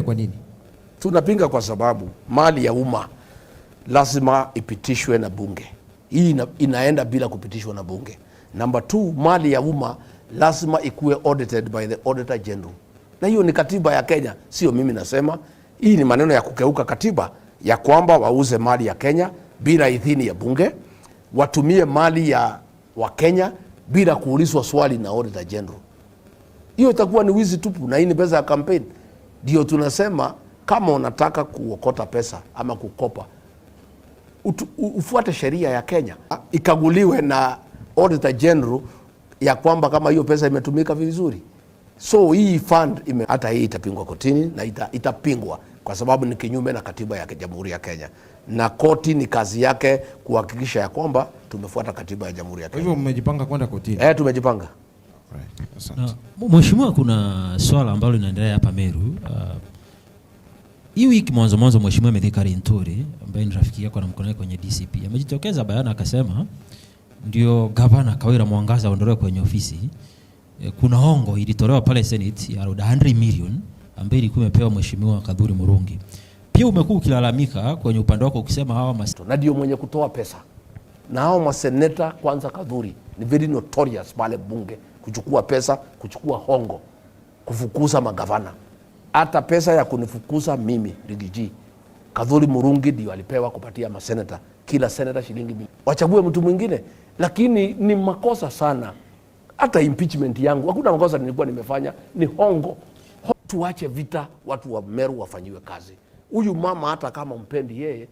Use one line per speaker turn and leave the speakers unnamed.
kwa nini?
Tunapinga kwa sababu mali ya umma lazima ipitishwe na bunge. Hii inaenda bila kupitishwa na bunge. Number 2, mali ya umma lazima ikuwe audited by the Auditor General. Na hiyo ni katiba ya Kenya, sio mimi nasema. Hii ni maneno ya kukeuka katiba ya kwamba wauze mali ya Kenya bila idhini ya bunge, watumie mali ya Wakenya bila kuulizwa swali na Auditor General. Hiyo itakuwa ni wizi tupu, na hii ni pesa ya campaign. Ndio tunasema kama unataka kuokota pesa ama kukopa, ufuate sheria ya Kenya, ikaguliwe na Auditor General ya kwamba kama hiyo pesa imetumika vizuri. So hii fund hata hii itapingwa kotini na itapingwa kwa sababu ni kinyume na katiba ya Jamhuri ya Kenya, na koti ni kazi yake kuhakikisha ya kwamba tumefuata katiba ya Jamhuri ya Kenya.
Kwa hivyo mmejipanga kwenda kotini?
Tumejipanga.
Right. Asante.
Mheshimiwa, kuna swala ambalo linaendelea hapa Meru. Hii wiki mwanzo Mheshimiwa Mithika Linturi ambaye ni rafiki yako na mkono kwenye DCP amejitokeza bayana akasema ndio gavana Kawira Mwangaza aondolewe kwenye ofisi. Kuna hongo ilitolewa pale Senate ya 100 million ambayo ilikuwa imepewa Mheshimiwa Kadhuri Murungi. Pia umekuwa ukilalamika kwenye upande wako ukisema hawa
na ndio mwenye kutoa pesa. Na hao maseneta kwanza Kadhuri ni very notorious pale bunge kuchukua pesa, kuchukua hongo, kufukuza magavana. Hata pesa ya kunifukuza mimi Rigiji, Kadhuri Murungi ndio alipewa kupatia maseneta, kila seneta shilingi 1,000. Wachague mtu mwingine, lakini ni makosa sana. Hata impeachment yangu hakuna makosa nilikuwa nimefanya, ni hongo. Tuache vita, watu wa Meru wafanyiwe kazi. Huyu mama hata kama mpendi yeye